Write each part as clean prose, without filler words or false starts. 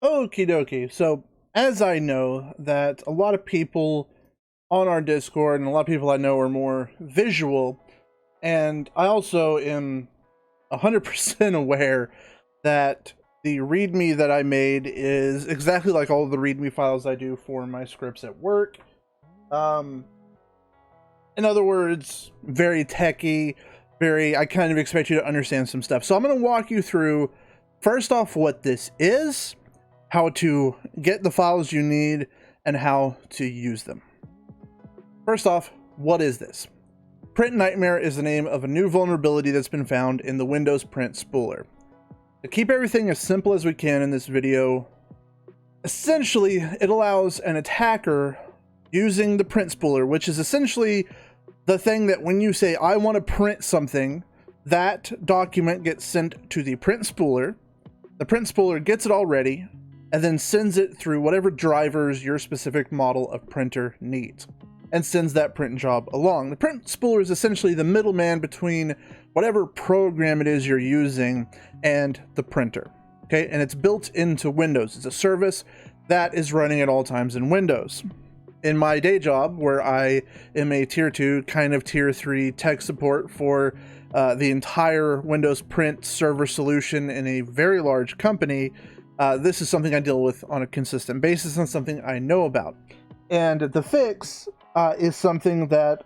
Okie dokie. So, as I know that a lot of people on our Discord and a lot of people I know are more visual, and I also am 100% aware that the README that I made is exactly like all of the README files I do for my scripts at work. In other words, very techy, I kind of expect you to understand some stuff. So I'm going to walk you through, first off, what this is, how to get the files you need, and how to use them. First off, what is this? PrintNightmare is the name of a new vulnerability that's been found in the Windows Print Spooler. To keep everything as simple as we can in this video, essentially it allows an attacker using the Print Spooler, which is essentially the thing that when you say, I want to print something, that document gets sent to the Print Spooler. The Print Spooler gets it all ready, and then sends it through whatever drivers your specific model of printer needs, and sends that print job along. The Print Spooler is essentially the middleman between whatever program it is you're using and the printer. Okay, and it's built into Windows. It's a service that is running at all times in Windows. In my day job, where I am a tier 2, kind of tier 3 tech support for the entire Windows print server solution in a very large company, this is something I deal with on a consistent basis and something I know about. And the fix is something that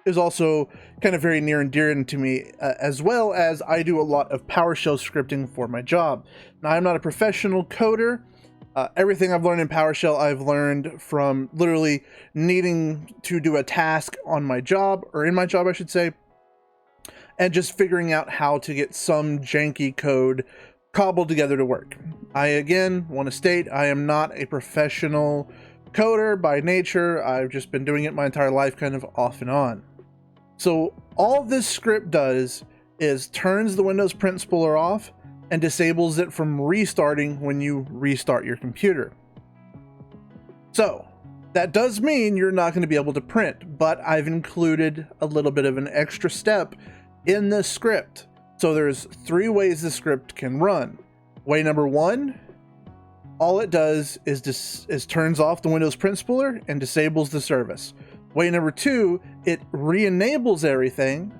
is also kind of very near and dear to me, as well as I do a lot of PowerShell scripting for my job. Now, I'm not a professional coder. Everything I've learned in PowerShell, I've learned from literally needing to do a task on my job, or in my job, I should say, and just figuring out how to get some janky code cobbled together to work. I, again, want to state I am not a professional coder by nature. I've just been doing it my entire life, kind of off and on. So all this script does is turns the Windows Print Spooler off and disables it from restarting when you restart your computer. So that does mean you're not going to be able to print, but I've included a little bit of an extra step in this script. So there's 3 ways the script can run. Way number 1, all it does is turns off the Windows Print Spooler and disables the service. Way number 2, it re-enables everything,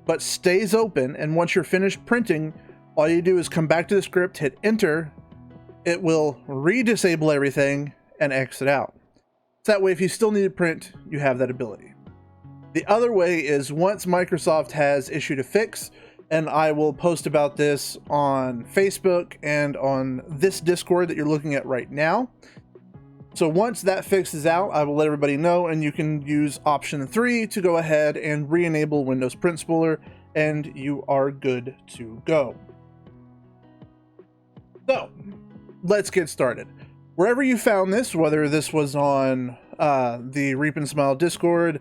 but stays open, and once you're finished printing, all you do is come back to the script, hit enter, it will re-disable everything and exit out. So that way, if you still need to print, you have that ability. The other way is once Microsoft has issued a fix, and I will post about this on Facebook and on this Discord that you're looking at right now. So once that fix is out, I will let everybody know, and you can use option 3 to go ahead and re-enable Windows Print Spooler, and you are good to go. So let's get started. Wherever you found this, whether this was on the Reap and Smile Discord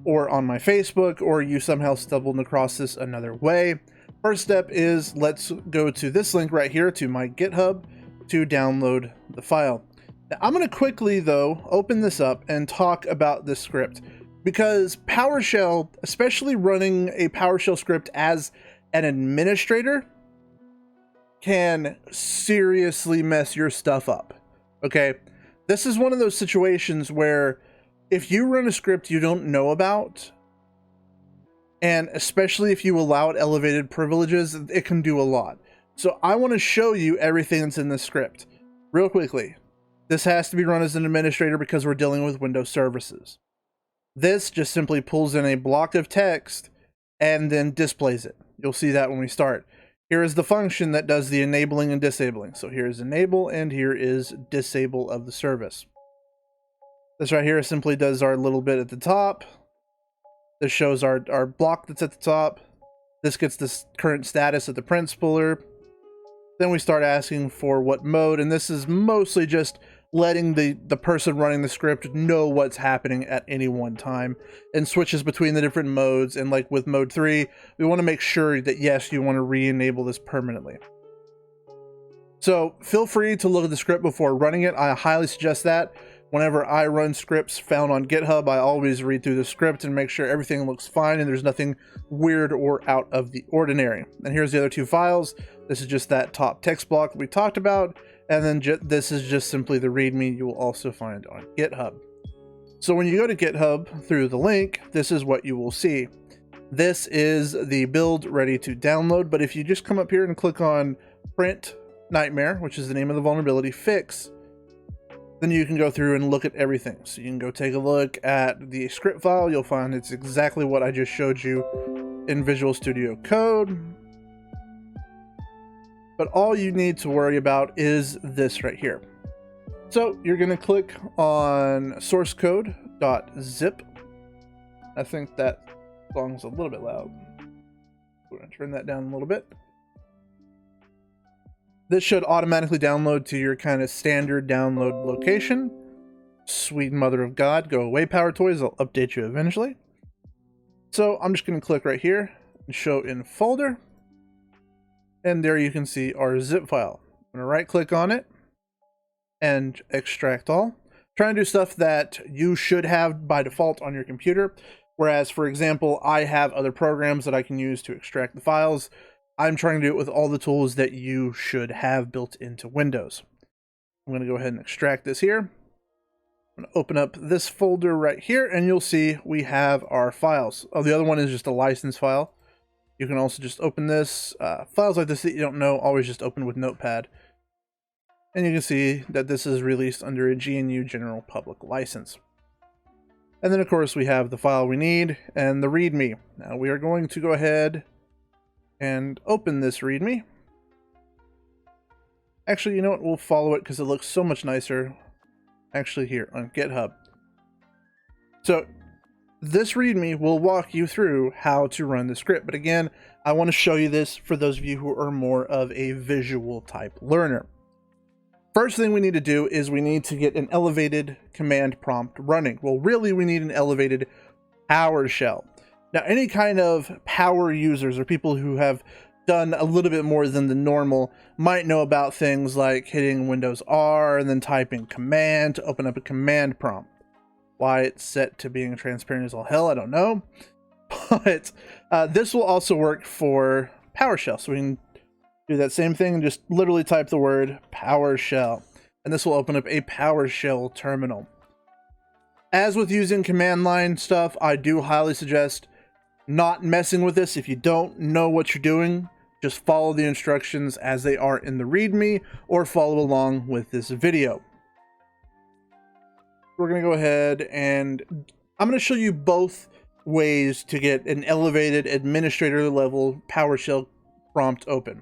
or on my Facebook, or you somehow stumbled across this another way, first step is let's go to this link right here to my GitHub to download the file. Now, I'm going to quickly, though, open this up and talk about this script, because PowerShell, especially running a PowerShell script as an administrator, can seriously mess your stuff up. Okay, this is one of those situations where if you run a script you don't know about, and especially if you allow it elevated privileges, it can do a lot. So I want to show you everything that's in this script real quickly. This has to be run as an administrator because we're dealing with Windows services. This just simply pulls in a block of text and then displays it. You'll see that when we start. Here is the function that does the enabling and disabling. So here is enable and here is disable of the service. This right here simply does our little bit at the top. This shows our block that's at the top. This gets this current status of the Print Spooler. Then we start asking for what mode, and this is mostly just letting the person running the script know what's happening at any one time, and switches between the different modes. And like with mode 3, we want to make sure that yes, you want to re-enable this permanently. So feel free to look at the script before running it. I highly suggest that. Whenever I run scripts found on GitHub, I always read through the script and make sure everything looks fine and there's nothing weird or out of the ordinary. And here's the other 2 files. This is just that top text block we talked about. And then this is just simply the README you will also find on GitHub. So when you go to GitHub through the link, this is what you will see. This is the build ready to download, but if you just come up here and click on PrintNightmare, which is the name of the vulnerability, fix, then you can go through and look at everything. So you can go take a look at the script file. You'll find it's exactly what I just showed you in Visual Studio Code. But all you need to worry about is this right here. So you're going to click on sourcecode.zip. I think that song's a little bit loud. We're going to turn that down a little bit. This should automatically download to your kind of standard download location. Sweet mother of God, go away, Power Toys. I'll update you eventually. So I'm just going to click right here and show in folder. And there you can see our zip file. I'm going to right click on it and extract all. Trying to do stuff that you should have by default on your computer. Whereas, for example, I have other programs that I can use to extract the files. I'm trying to do it with all the tools that you should have built into Windows. I'm going to go ahead and extract this here. I'm going to open up this folder right here, and you'll see we have our files. Oh, the other one is just a license file. You can also just open this. Files like this that you don't know, always just open with Notepad. And you can see that this is released under a GNU General Public License. And then, of course, we have the file we need and the README. Now, we are going to go ahead and open this README. Actually, you know what? We'll follow it because it looks so much nicer actually here on GitHub. So this README will walk you through how to run the script. But again, I want to show you this for those of you who are more of a visual type learner. First thing we need to do is we need to get an elevated command prompt running. Well, really, we need an elevated PowerShell. Now, any kind of power users or people who have done a little bit more than the normal might know about things like hitting Windows R and then typing command to open up a command prompt. Why it's set to being transparent as all hell, I don't know. But this will also work for PowerShell. So we can do that same thing and just literally type the word PowerShell. And this will open up a PowerShell terminal. As with using command line stuff, I do highly suggest not messing with this. If you don't know what you're doing, just follow the instructions as they are in the README or follow along with this video. We're going to go ahead and I'm going to show you both ways to get an elevated administrator level PowerShell prompt open.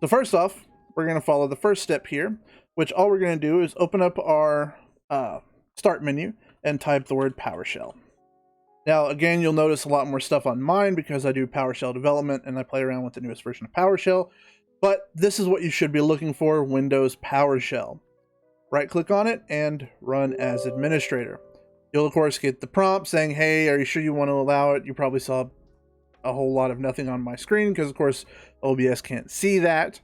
So first off, we're going to follow the first step here, which all we're going to do is open up our start menu and type the word PowerShell. Now, again, you'll notice a lot more stuff on mine because I do PowerShell development and I play around with the newest version of PowerShell, but this is what you should be looking for, Windows PowerShell. Right click on it and run as administrator. You'll of course get the prompt saying, hey, are you sure you want to allow it? You probably saw a whole lot of nothing on my screen because of course OBS can't see that,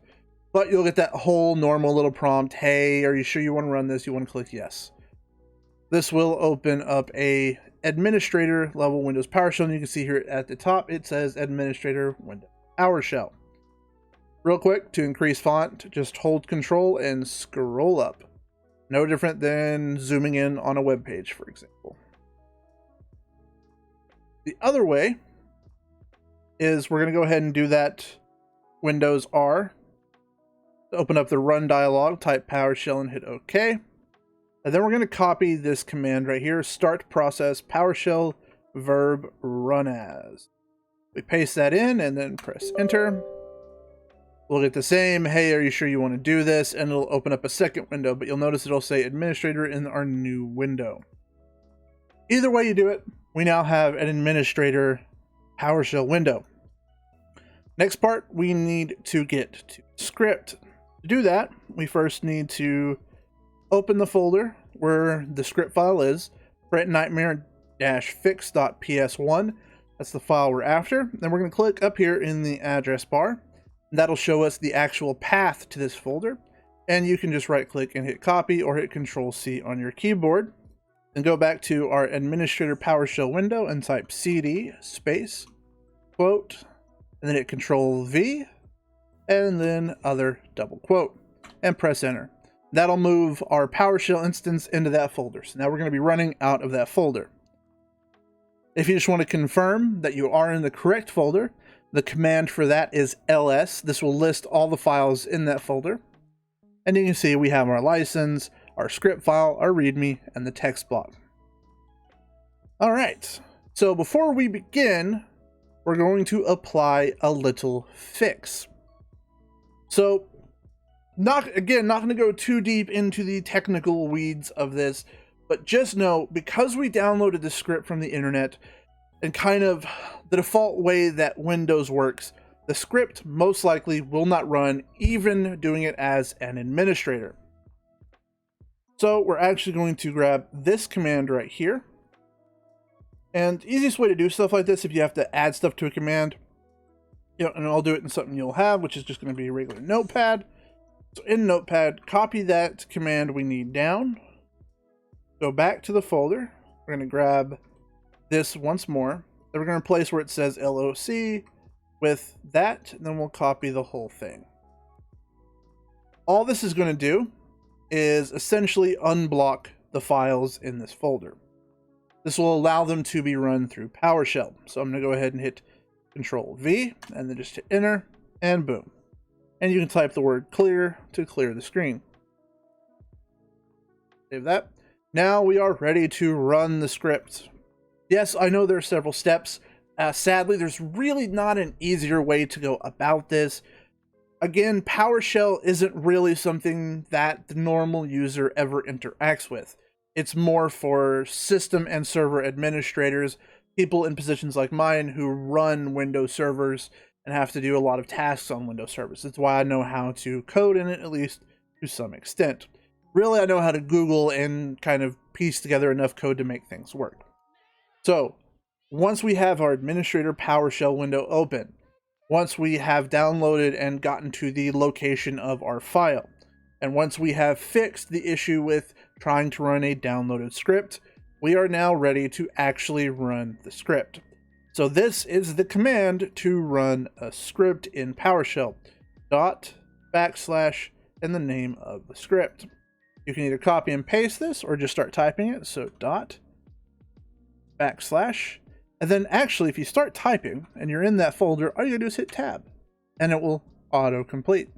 but you'll get that whole normal little prompt. Hey, are you sure you want to run this? You want to click yes. This will open up a administrator level Windows PowerShell, and you can see here at the top it says administrator Windows PowerShell. Real quick, to increase font, just hold Control and scroll up. No different than zooming in on a web page, for example. The other way is we're going to go ahead and do that Windows R. Open up the run dialog, type PowerShell and hit OK. And then we're going to copy this command right here, start process PowerShell verb run as. We paste that in and then press enter. We'll get the same, hey, are you sure you want to do this? And it'll open up a second window, but you'll notice it'll say administrator in our new window. Either way you do it, we now have an administrator PowerShell window. Next part, we need to get to script. To do that, we first need to open the folder where the script file is, PrintNightmare-Fix.ps1. That's the file we're after. Then we're going to click up here in the address bar. That'll show us the actual path to this folder. And you can just right click and hit copy or hit Control-C on your keyboard. Then go back to our administrator PowerShell window and type cd space quote, and then hit Control-V, and then other double quote, and press enter. That'll move our PowerShell instance into that folder. So now we're going to be running out of that folder. If you just want to confirm that you are in the correct folder, the command for that is ls. This will list all the files in that folder. And you can see we have our license, our script file, our README, and the text block. All right, so before we begin, we're going to apply a little fix. So, not going to go too deep into the technical weeds of this, but just know, because we downloaded the script from the internet, and kind of the default way that Windows works, the script most likely will not run, even doing it as an administrator. So we're actually going to grab this command right here. And the easiest way to do stuff like this, if you have to add stuff to a command, and I'll do it in something you'll have, which is just going to be a regular notepad. So in Notepad, copy that command we need down, go back to the folder, we're going to grab this once more, then we're going to replace where it says LOC with that, and then we'll copy the whole thing. All this is going to do is essentially unblock the files in this folder. This will allow them to be run through PowerShell. So I'm going to go ahead and hit Control V and then just hit enter, and boom. And you can type the word clear to clear the screen. Save that. Now we are ready to run the script. Yes, I know there are several steps. Sadly, there's really not an easier way to go about this. Again, PowerShell isn't really something that the normal user ever interacts with. It's more for system and server administrators, people in positions like mine who run Windows servers and have to do a lot of tasks on Windows servers. That's why I know how to code in it, at least to some extent. Really, I know how to Google and kind of piece together enough code to make things work. So, once we have our administrator PowerShell window open, once we have downloaded and gotten to the location of our file, and once we have fixed the issue with trying to run a downloaded script, we are now ready to actually run the script. So this is the command to run a script in PowerShell. // and the name of the script. You can either copy and paste this or just start typing it. So // and then actually if you start typing and you're in that folder, all you gotta do is hit tab and it will auto complete.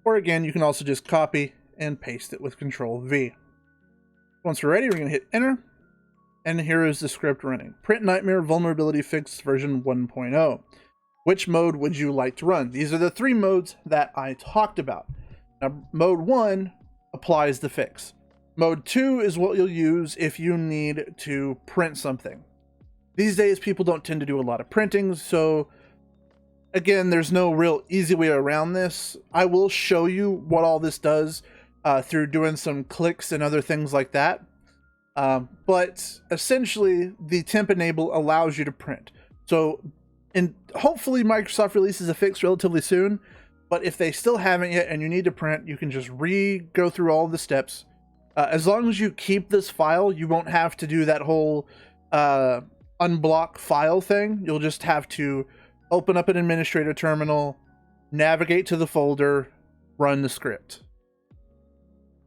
Or again, you can also just copy and paste it with Control V. Once we're ready, we're going to hit enter. And here is the script running. PrintNightmare Vulnerability Fix version 1.0. Which mode would you like to run? These are the three modes that I talked about. Now, mode 1 applies the fix. Mode 2 is what you'll use if you need to print something. These days, people don't tend to do a lot of printing, so again, there's no real easy way around this. I will show you what all this does through doing some clicks and other things like that. But essentially, the temp enable allows you to print. So, and hopefully Microsoft releases a fix relatively soon. But if they still haven't yet and you need to print, you can just go through all the steps. As long as you keep this file, you won't have to do that whole unblock file thing. You'll just have to open up an administrator terminal, navigate to the folder, run the script.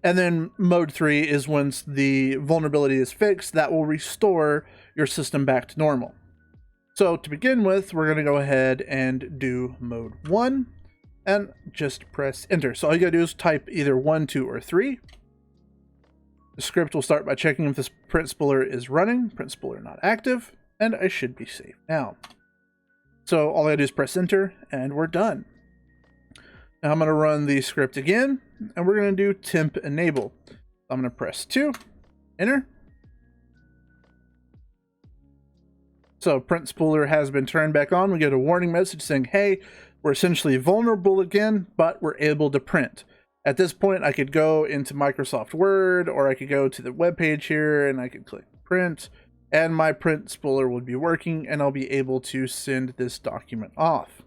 And then mode 3 is once the vulnerability is fixed, that will restore your system back to normal. So to begin with, we're going to go ahead and do mode 1 and just press enter. So all you got to do is type either 1, 2, or 3. The script will start by checking if this Print Spooler is running. Print Spooler not active, and I should be safe now. So all I gotta do is press enter, and we're done. Now I'm gonna run the script again, and we're gonna do temp enable. I'm gonna press 2, enter. So Print Spooler has been turned back on. We get a warning message saying, hey, we're essentially vulnerable again, but we're able to print. At this point, I could go into Microsoft Word, or I could go to the web page here, and I could click print, and my Print Spooler would be working, and I'll be able to send this document off.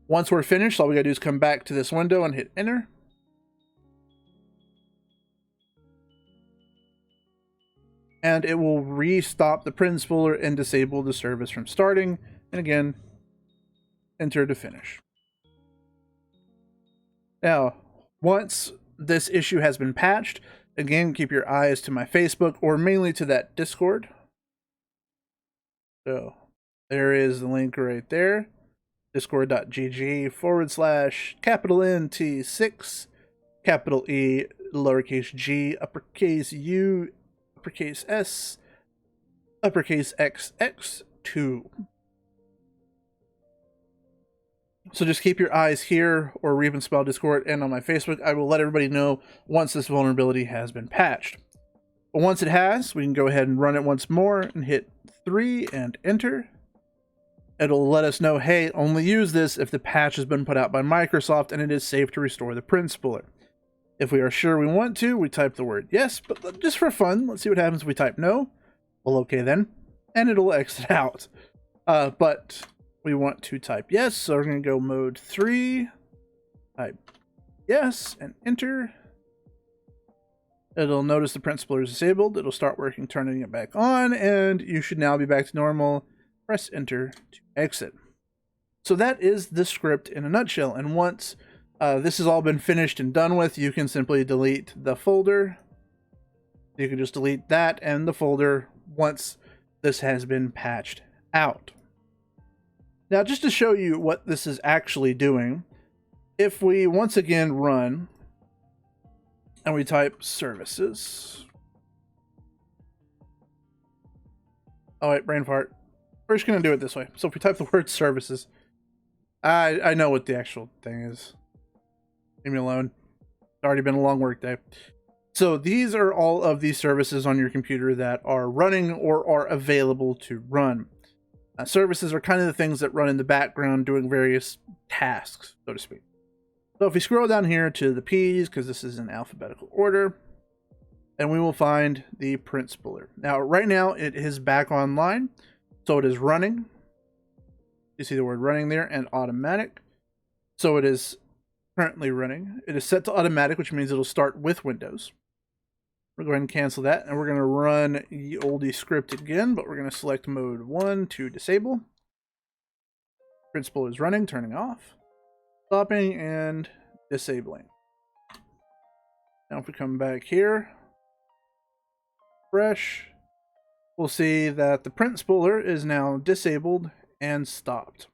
Once we're finished, all we gotta do is come back to this window and hit enter. And it will re-stop the Print Spooler and disable the service from starting. And again, enter to finish. Now, once this issue has been patched. Again, keep your eyes to my Facebook or mainly to that Discord. So there is the link right there. discord.gg/NT6, capital E, lowercase g, uppercase U, uppercase S, uppercase XX2. So just keep your eyes here or Reap and Spell Discord and on my Facebook. I will let everybody know once this vulnerability has been patched. But once it has, we can go ahead and run it once more and hit 3 and enter. It'll let us know, hey, only use this if the patch has been put out by Microsoft and it is safe to restore the Print Spooler. If we are sure we want to, we type the word yes, but just for fun, let's see what happens if we type no. Well, okay then, and it'll exit out. But we want to type yes, so we're going to go mode 3, type yes, and enter. It'll notice the Print Spooler is disabled. It'll start working, turning it back on, and you should now be back to normal. Press enter to exit. So that is the script in a nutshell, and once this has all been finished and done with, you can simply delete the folder. You can just delete that and the folder once this has been patched out. Now, just to show you what this is actually doing, if we once again run and we type services. Oh wait, brain fart. We're just going to do it this way. So if we type the word services, I know what the actual thing is. Leave me alone. It's already been a long work day. So these are all of these services on your computer that are running or are available to run. Services are kind of the things that run in the background doing various tasks, so to speak. So if we scroll down here to the P's, because this is in alphabetical order, and we will find the Print Spooler. Now, right now, it is back online, so it is running. You see the word running there, and automatic. So it is currently running. It is set to automatic, which means it'll start with Windows. We'll go ahead and cancel that, and we're going to run the oldie script again, but we're going to select mode 1 to disable. Print Spooler is running, turning off, stopping, and disabling. Now if we come back here, fresh, we'll see that the Print Spooler is now disabled and stopped.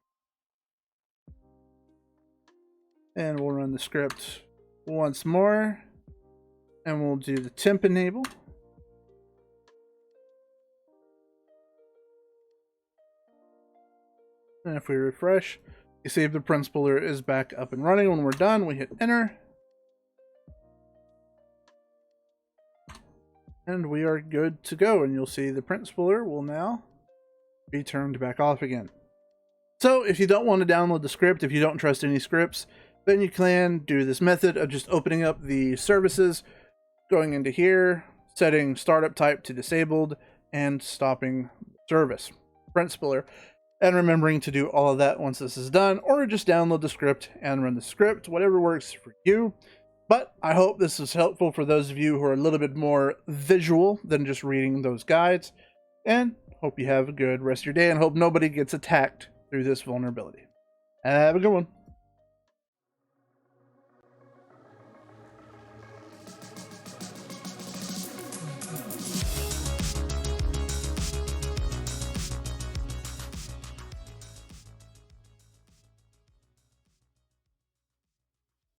And we'll run the script once more. And we'll do the temp enable. And if we refresh, you see the Print Spooler is back up and running. When we're done, we hit enter. And we are good to go. And you'll see the Print Spooler will now be turned back off again. So if you don't want to download the script, if you don't trust any scripts, then you can do this method of just opening up the services, going into here, setting startup type to disabled, and stopping service, Print Spooler, and remembering to do all of that once this is done, or just download the script and run the script, whatever works for you. But I hope this is helpful for those of you who are a little bit more visual than just reading those guides, and hope you have a good rest of your day, and hope nobody gets attacked through this vulnerability. Have a good one.